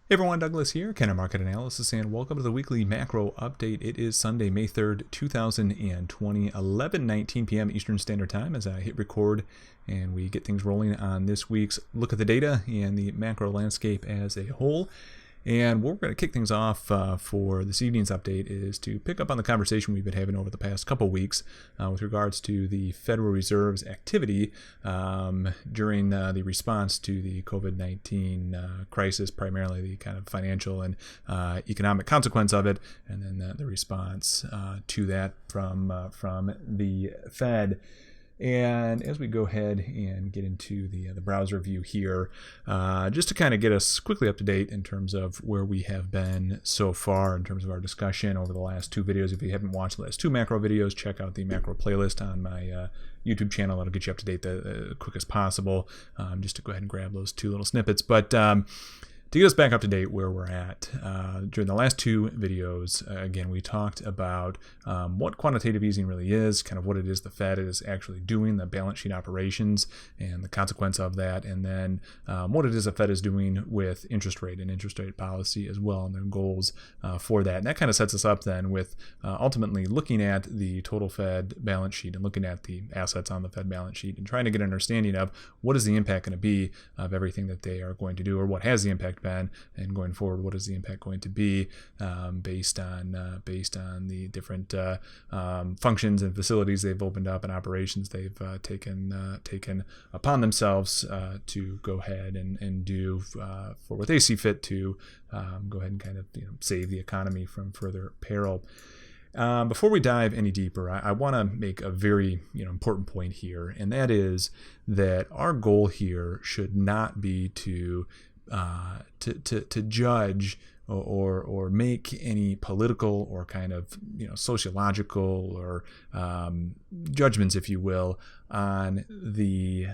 Hey everyone, Douglas here, Kenner Market Analysis, and welcome to the weekly macro update. It is Sunday, May 3rd, 2020, 11:19 p.m. Eastern Standard Time as I hit record and we get things rolling on this week's look at the data and the macro landscape as a whole. And what we're going to kick things off for this evening's update is to pick up on the conversation we've been having over the past couple weeks with regards to the Federal Reserve's activity during the response to the COVID-19 crisis, primarily the kind of financial and economic consequence of it, and then the response to that from the Fed. And as we go ahead and get into the browser view here, just to kind of get us quickly up to date in terms of where we have been so far in terms of our discussion over the last two videos. If you haven't watched the last two macro videos, check out the macro playlist on my YouTube channel. That'll get you up to date the quickest possible, just to go ahead and grab those two little snippets. But to get us back up to date where we're at, during the last two videos, again, we talked about what quantitative easing really is, kind of what it is the Fed is actually doing, the balance sheet operations and the consequence of that, and then what it is the Fed is doing with interest rate and interest rate policy as well, and their goals for that. And that kind of sets us up then with ultimately looking at the total Fed balance sheet and looking at the assets on the Fed balance sheet and trying to get an understanding of what is the impact going to be of everything that they are going to do, or what has the impact been, and going forward, what is the impact going to be based on the different functions and facilities they've opened up and operations they've taken upon themselves to go ahead and do for what they see fit to go ahead and kind of save the economy from further peril. Before we dive any deeper, I want to make a very important point here, and that is that our goal here should not be to judge or make any political or kind of sociological or judgments, if you will, on the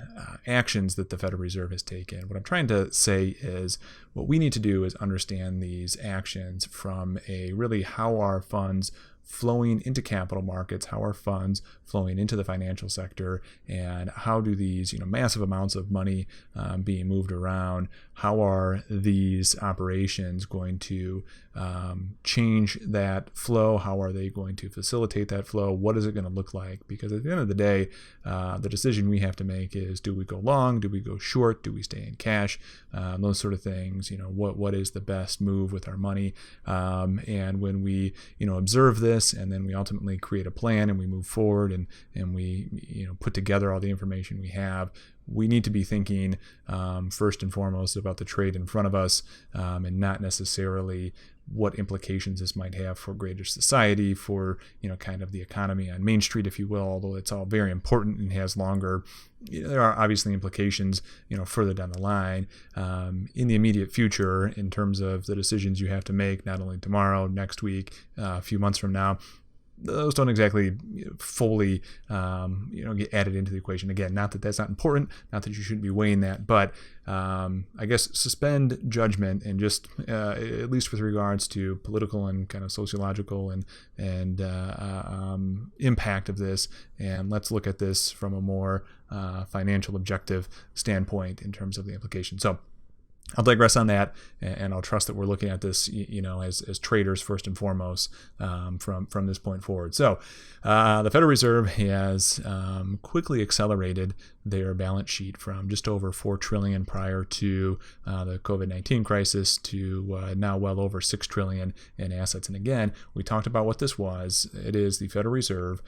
actions that the Federal Reserve has taken. What I'm trying to say is what we need to do is understand these actions from a really how are funds flowing into capital markets, how are funds flowing into the financial sector, and how do these massive amounts of money being moved around, how are these operations going to change that flow, how are they going to facilitate that flow, what is it going to look like? Because at the end of the day, the decision we have to make is, do we go long, do we go short, do we stay in cash, those sort of things. What is the best move with our money, and when we observe this and then we ultimately create a plan and we move forward and we put together all the information we have, we need to be thinking first and foremost about the trade in front of us, and not necessarily what implications this might have for greater society, for kind of the economy on Main Street, if you will. Although it's all very important and has longer, there are obviously implications further down the line, in the immediate future, in terms of the decisions you have to make, not only tomorrow, next week, a few months from now. Those don't exactly fully get added into the equation. Again, not that that's not important, not that you shouldn't be weighing that, but I guess suspend judgment and just at least with regards to political and kind of sociological and impact of this, and let's look at this from a more financial objective standpoint in terms of the implication. So I'll digress on that, and I'll trust that we're looking at this, as traders first and foremost, from this point forward. So, the Federal Reserve has quickly accelerated their balance sheet from just over $4 trillion prior to the COVID-19 crisis to now well over $6 trillion in assets. And again, we talked about what this was. It is the Federal Reserve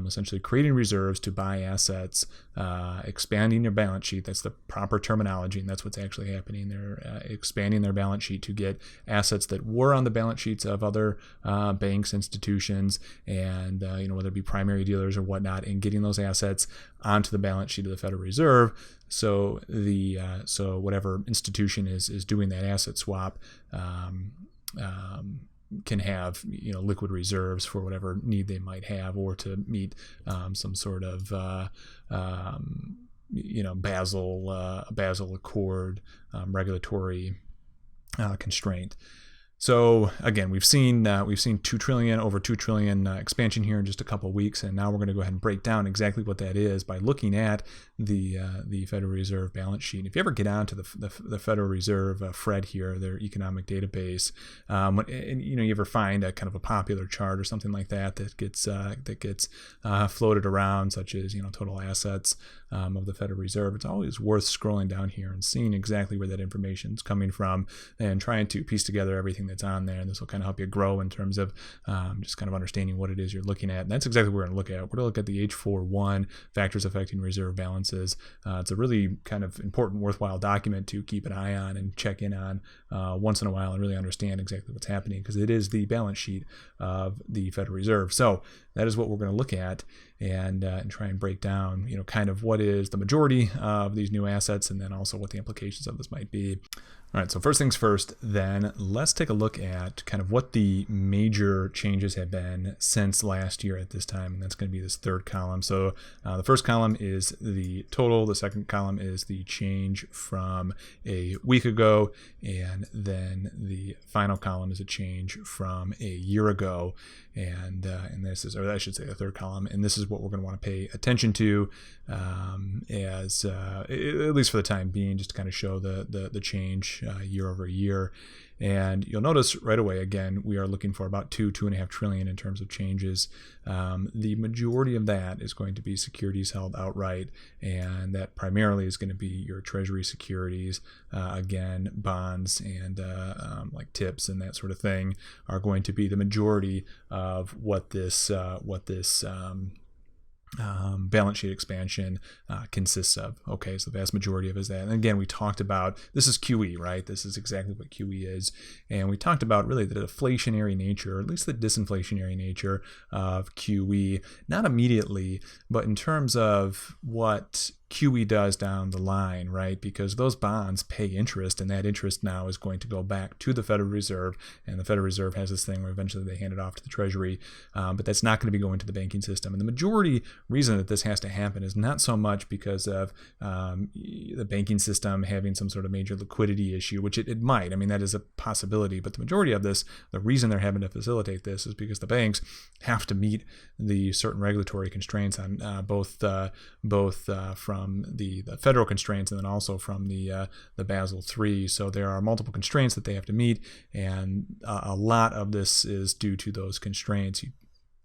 essentially creating reserves to buy assets, expanding their balance sheet. That's the proper terminology, and that's what's actually happening. They're expanding their balance sheet to get assets that were on the balance sheets of other banks, institutions, and whether it be primary dealers or whatnot, and getting those assets onto the balance sheet of the Federal Reserve. So so whatever institution is doing that asset swap can have liquid reserves for whatever need they might have, or to meet some sort of Basel Accord regulatory constraint. So again, we've seen over 2 trillion expansion here in just a couple of weeks, and now we're going to go ahead and break down exactly what that is by looking at the Federal Reserve balance sheet. If you ever get onto the Federal Reserve FRED here, their economic database, and you ever find a kind of a popular chart or something like that gets floated around, such as total assets of the Federal Reserve, it's always worth scrolling down here and seeing exactly where that information is coming from and trying to piece together everything that's on there. And this will kind of help you grow in terms of just kind of understanding what it is you're looking at. And that's exactly what we're going to look at. We're going to look at the H41 factors affecting reserve balances. It's a really kind of important, worthwhile document to keep an eye on and check in on once in a while and really understand exactly what's happening, because it is the balance sheet of the Federal Reserve. So that is what we're going to look at and try and break down, kind of what is the majority of these new assets, and then also what the implications of this might be. All right, so first things first, then let's take a look at kind of what the major changes have been since last year at this time, and that's going to be this third column. So the first column is the total, the second column is the change from a week ago, and then the final column is a change from a year ago. And this is, or I should say, the third column, and this is what we're going to want to pay attention to as at least for the time being, just to kind of show the change year over year. And you'll notice right away, again, we are looking for about 2.5 trillion in terms of changes. The majority of that is going to be securities held outright, and that primarily is going to be your treasury securities. Again, bonds and like tips and that sort of thing are going to be the majority of what this balance sheet expansion consists of. Okay, so the vast majority of it is that. And again, we talked about, this is QE, right? This is exactly what QE is. And we talked about really the deflationary nature, or at least the disinflationary nature of QE, not immediately, but in terms of what QE does down the line, right? Because those bonds pay interest, and that interest now is going to go back to the Federal Reserve, and the Federal Reserve has this thing where eventually they hand it off to the Treasury, but that's not going to be going to the banking system. And the majority reason that this has to happen is not so much because of the banking system having some sort of major liquidity issue, which it might. I mean, that is a possibility, but the majority of this, the reason they're having to facilitate this is because the banks have to meet the certain regulatory constraints on both from the federal constraints and then also from the Basel III. So there are multiple constraints that they have to meet, and a lot of this is due to those constraints. You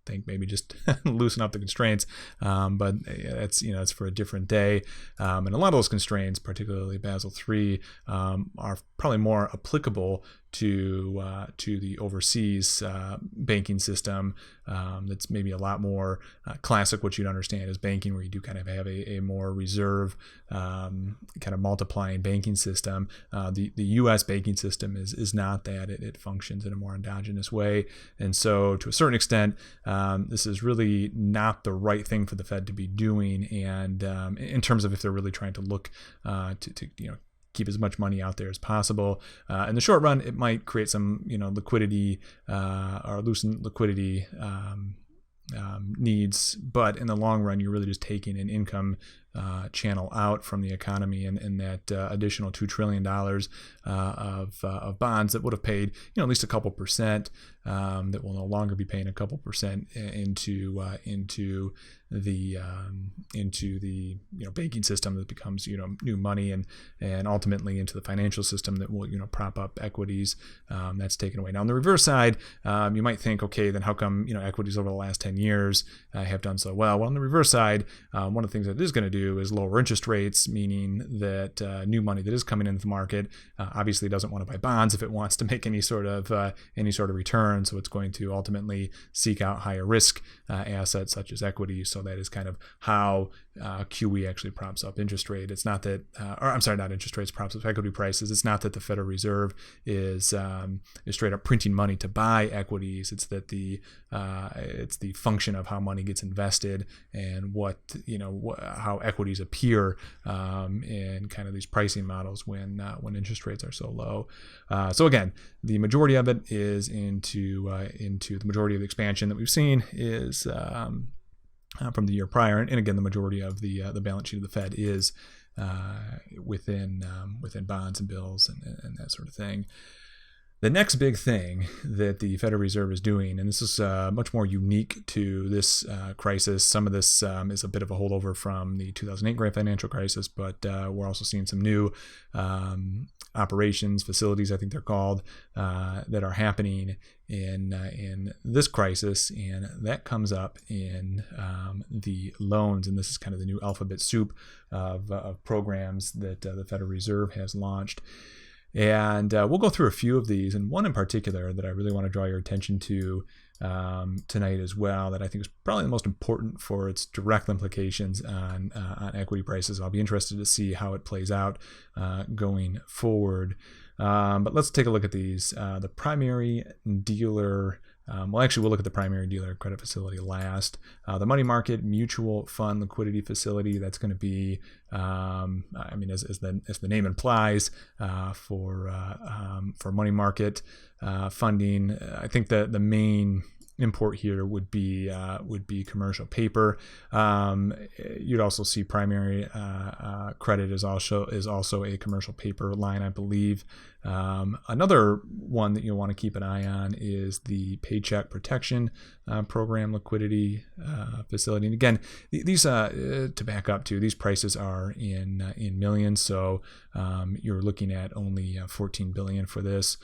think maybe just loosen up the constraints, but it's for a different day. And a lot of those constraints, particularly Basel III, are probably more applicable to the overseas banking system. That's maybe a lot more classic, what you'd understand as banking, where you do kind of have a more reserve kind of multiplying banking system. The U.S. banking system is not that. It functions in a more endogenous way, and so to a certain extent, this is really not the right thing for the Fed to be doing. And in terms of if they're really trying to look to keep as much money out there as possible. In the short run, it might create some, liquidity or loosen liquidity needs, but in the long run, you're really just taking an income channel out from the economy, and that additional $2 trillion of bonds that would have paid, at least a couple percent, that will no longer be paying a couple percent into the banking system that becomes new money, and ultimately into the financial system that will prop up equities. That's taken away. Now on the reverse side, you might think, okay, then how come equities over the last 10 years have done so well? Well, on the reverse side, one of the things that it is going to do is lower interest rates, meaning that new money that is coming into the market obviously doesn't want to buy bonds if it wants to make any sort of return. So it's going to ultimately seek out higher risk assets such as equities. So that is kind of how QE actually props up interest rate. It's not that, not interest rates, props up equity prices. It's not that the Federal Reserve is straight up printing money to buy equities. It's that it's the function of how money gets invested and how equities appear in kind of these pricing models when interest rates are so low. So again, the majority of it is into the majority of the expansion that we've seen is from the year prior, and again, the majority of the balance sheet of the Fed is within bonds and bills and that sort of thing. The next big thing that the Federal Reserve is doing, and this is much more unique to this crisis. Some of this is a bit of a holdover from the 2008 great financial crisis, but we're also seeing some new operations, facilities, I think they're called, that are happening in this crisis, and that comes up in the loans. And this is kind of the new alphabet soup of programs that the Federal Reserve has launched. And we'll go through a few of these, and one in particular that I really want to draw your attention to tonight as well, that I think is probably the most important for its direct implications on equity prices. I'll be interested to see how it plays out going forward. But let's take a look at these. The primary dealer, we'll look at the primary dealer credit facility last. The money market mutual fund liquidity facility, that's going to be, as the name implies, for money market funding. I think that the main import here would be commercial paper. You'd also see primary credit is also a commercial paper line, I believe. Another one that you'll want to keep an eye on is the Paycheck Protection Program liquidity facility. And again, these to back up to, these prices are in millions, so you're looking at only $14 billion for this.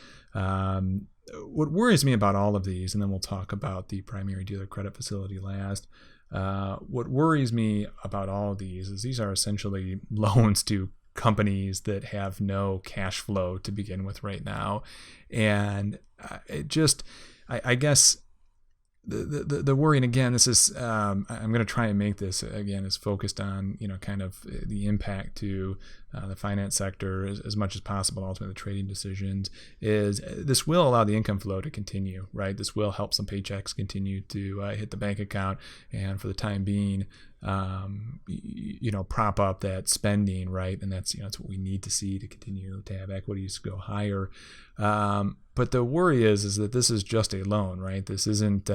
What worries me about all of these, and then we'll talk about the primary dealer credit facility last. What worries me about all of these is these are essentially loans to companies that have no cash flow to begin with right now. And I guess the worry, and again, this is I'm going to try and make this again is focused on kind of the impact to the finance sector as much as possible, ultimately the trading decisions, is this will allow the income flow to continue, right? This will help some paychecks continue to hit the bank account, and for the time being, prop up that spending, right? And that's that's what we need to see to continue to have equities go higher. But the worry is that this is just a loan, right? This isn't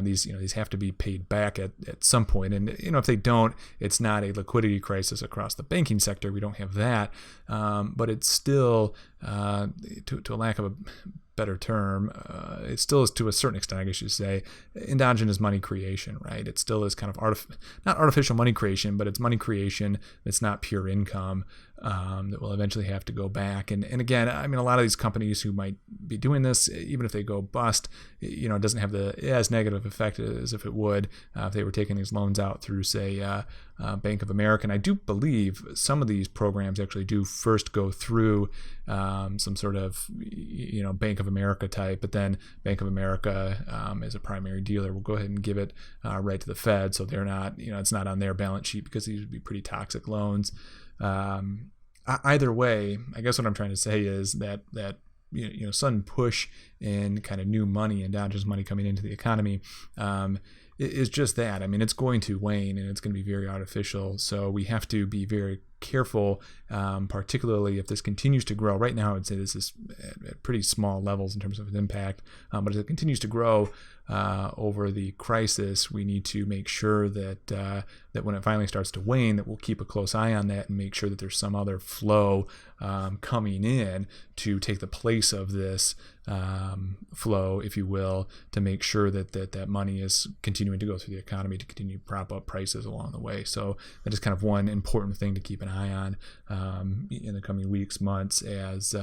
these have to be paid back at some point, and if they don't, it's not a liquidity crisis across the banking sector. We don't have that, but it's still, to a lack of a better term, it still is to a certain extent, I guess you say, endogenous money creation, right? It still is kind of not artificial money creation, but it's money creation that's not pure income that will eventually have to go back. And again, a lot of these companies who might be doing this, even if they go bust, it doesn't have as negative effect as if it would if they were taking these loans out through, say, Bank of America. And I do believe some of these programs actually do first go through some sort of Bank of America type, but then Bank of America as a primary dealer will go ahead and give it right to the Fed, so they're not it's not on their balance sheet, because these would be pretty toxic loans. Either way, I guess what I'm trying to say is that sudden push in kind of new money and endogenous money coming into the economy is just that. It's going to wane, and it's going to be very artificial. So we have to be very careful, particularly if this continues to grow. Right now, I would say this is at pretty small levels in terms of its impact, but as it continues to grow over the crisis, we need to make sure that when it finally starts to wane, that we'll keep a close eye on that and make sure that there's some other flow coming in to take the place of this flow, if you will, to make sure that money is continuing to go through the economy to continue to prop up prices along the way. So that is kind of one important thing to keep an eye on in the coming weeks, months, as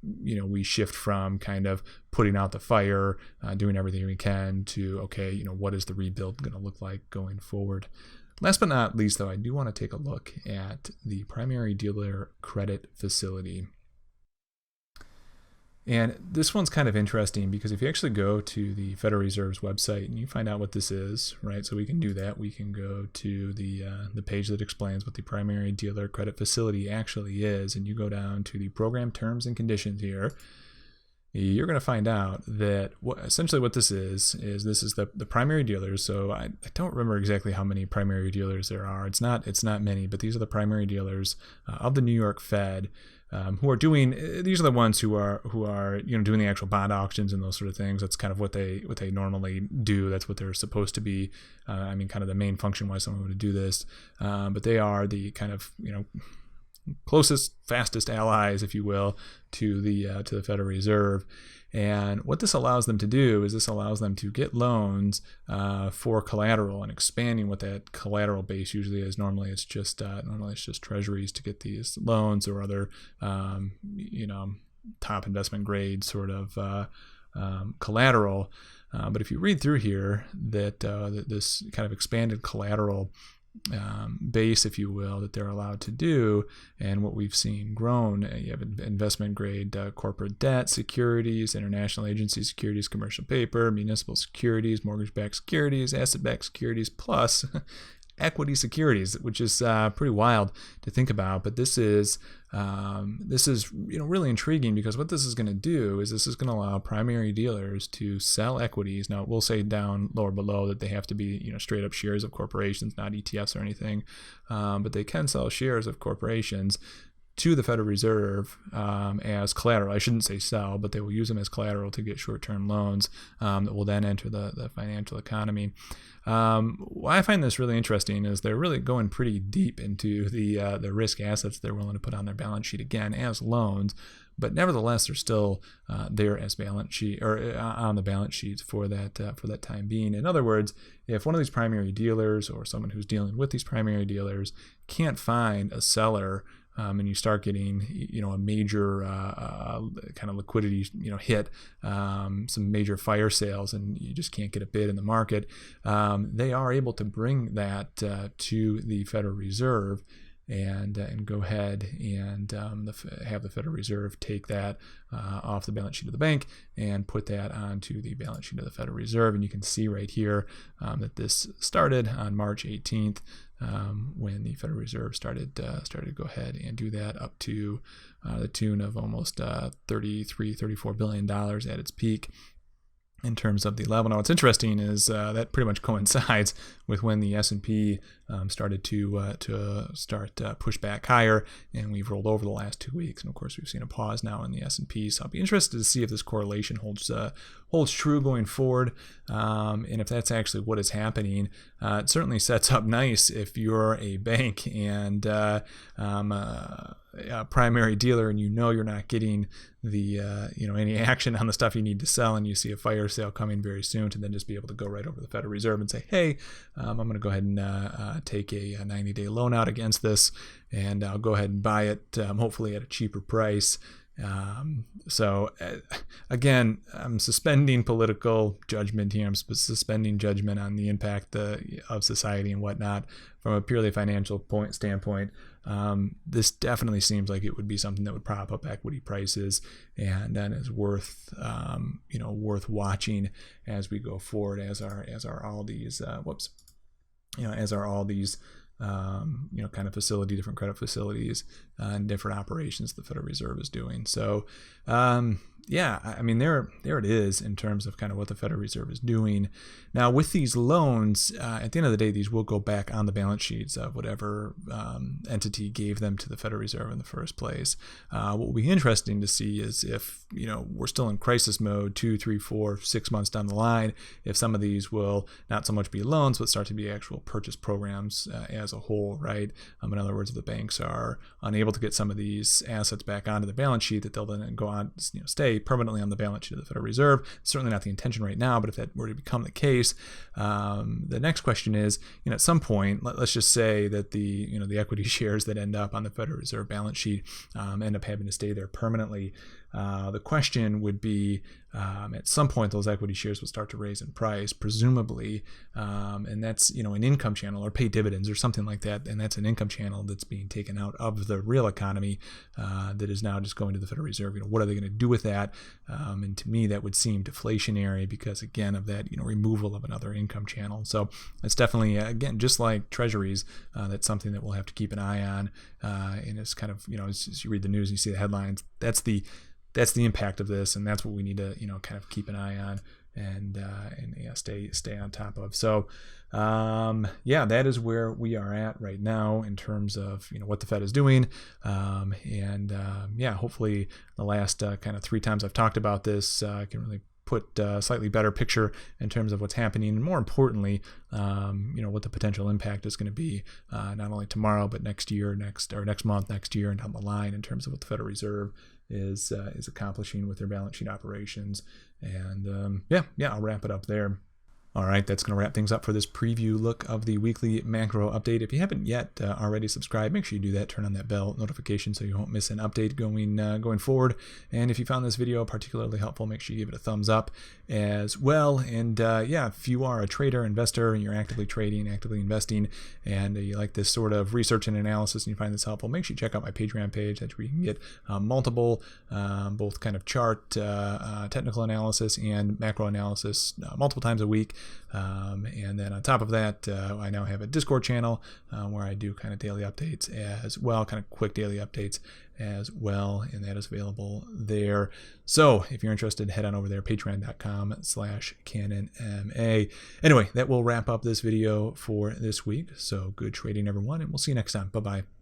we shift from kind of putting out the fire, doing everything we can, to, okay, what is the rebuild going to look like going forward? Last but not least, though, I do want to take a look at the primary dealer credit facility. And this one's kind of interesting, because if you actually go to the Federal Reserve's website and you find out what this is, right? So we can do that. We can go to the page that explains what the primary dealer credit facility actually is, and you go down to the program terms and conditions here. You're going to find out that essentially what this is this is the primary dealers. So I don't remember exactly how many primary dealers there are. It's not many, but these are the primary dealers of the New York Fed. Who are doing? These are the ones who are doing the actual bond auctions and those sort of things. That's kind of what they normally do. That's what they're supposed to be. Kind of the main function why someone would do this. But they are the kind of closest, fastest allies, if you will, to the Federal Reserve. And what this allows them to do is this allows them to get loans for collateral, and expanding what that collateral base usually is. Normally it's just treasuries to get these loans, or other top investment grade sort of collateral. But if you read through here, that this kind of expanded collateral base, if you will, that they're allowed to do, and what we've seen grown, you have investment grade corporate debt, securities, international agency securities, commercial paper, municipal securities, mortgage-backed securities, asset-backed securities, plus equity securities, which is pretty wild to think about. But this is really intriguing, because what this is going to do is this is going to allow primary dealers to sell equities. Now, we'll say down lower below that they have to be straight up shares of corporations, not ETFs or anything, but they can sell shares of corporations to the Federal Reserve as collateral. I shouldn't say sell, but they will use them as collateral to get short-term loans that will then enter the financial economy. Why I find this really interesting is they're really going pretty deep into the risk assets they're willing to put on their balance sheet, again, as loans. But nevertheless, they're still there as balance sheet, or on the balance sheets for that time being. In other words, if one of these primary dealers, or someone who's dealing with these primary dealers, can't find a seller, and you start getting a major kind of liquidity hit, some major fire sales, and you just can't get a bid in the market, they are able to bring that to the Federal Reserve, and go ahead and have the Federal Reserve take that off the balance sheet of the bank and put that onto the balance sheet of the Federal Reserve. And you can see right here that this started on March 18th, when the Federal Reserve started to go ahead and do that, up to the tune of almost $34 billion at its peak in terms of the level. Now, what's interesting is that pretty much coincides with when the S&P started to push back higher, and we've rolled over the last 2 weeks. And of course, we've seen a pause now in the S&P. So I'll be interested to see if this correlation holds true going forward, and if that's actually what is happening. It certainly sets up nice if you're a bank and a primary dealer, and you're not getting the any action on the stuff you need to sell, and you see a fire sale coming very soon, to then just be able to go right over to the Federal Reserve and say, hey, I'm going to go ahead and take a 90-day loan out against this, and I'll go ahead and buy it, hopefully at a cheaper price. So again, I'm suspending political judgment here. I'm suspending judgment on the impact of society and whatnot from a purely financial standpoint. This definitely seems like it would be something that would prop up equity prices, and then is worth watching as we go forward, as are all these kind of different credit facilities and different operations the Federal Reserve is doing. So, there it is in terms of kind of what the Federal Reserve is doing. Now, with these loans, at the end of the day, these will go back on the balance sheets of whatever entity gave them to the Federal Reserve in the first place. What will be interesting to see is if, we're still in crisis mode 2, 3, 4, 6 months down the line, if some of these will not so much be loans, but start to be actual purchase programs as a whole, right? In other words, if the banks are unable to get some of these assets back onto the balance sheet, that they'll then go on, stay permanently on the balance sheet of the Federal Reserve. It's certainly not the intention right now, but if that were to become the case, the next question is, at some point, let's just say that the equity shares that end up on the Federal Reserve balance sheet end up having to stay there permanently. The question would be, at some point, those equity shares would start to raise in price, presumably, and that's an income channel, or pay dividends or something like that, and that's an income channel that's being taken out of the real economy that is now just going to the Federal Reserve. What are they going to do with that? And to me, that would seem deflationary because, again, of that removal of another income channel. So it's definitely, again, just like treasuries, that's something that we'll have to keep an eye on. And it's kind of, as you read the news and you see the headlines, that's the impact of this, and that's what we need to kind of keep an eye on and stay on top of. So that is where we are at right now in terms of what the Fed is doing, hopefully the last kind of 3 times I've talked about this can really put a slightly better picture in terms of what's happening, and more importantly, what the potential impact is going to be not only tomorrow but next month, next year, and down the line in terms of what the Federal Reserve is accomplishing with their balance sheet operations. And I'll wrap it up there. All right, that's going to wrap things up for this preview look of the weekly macro update. If you haven't yet already subscribed, make sure you do that. Turn on that bell notification so you won't miss an update going forward. And if you found this video particularly helpful, make sure you give it a thumbs up as well. And if you are a trader, investor, and you're actively trading, actively investing, and you like this sort of research and analysis and you find this helpful, make sure you check out my Patreon page. That's where you can get multiple, both kind of chart, technical analysis and macro analysis multiple times a week. And then on top of that, I now have a Discord channel where I do kind of daily updates as well, kind of quick daily updates as well, and that is available there. So if you're interested, head on over there, patreon.com/CannonMA. Anyway, that will wrap up this video for this week. So good trading, everyone, and we'll see you next time. Bye-bye.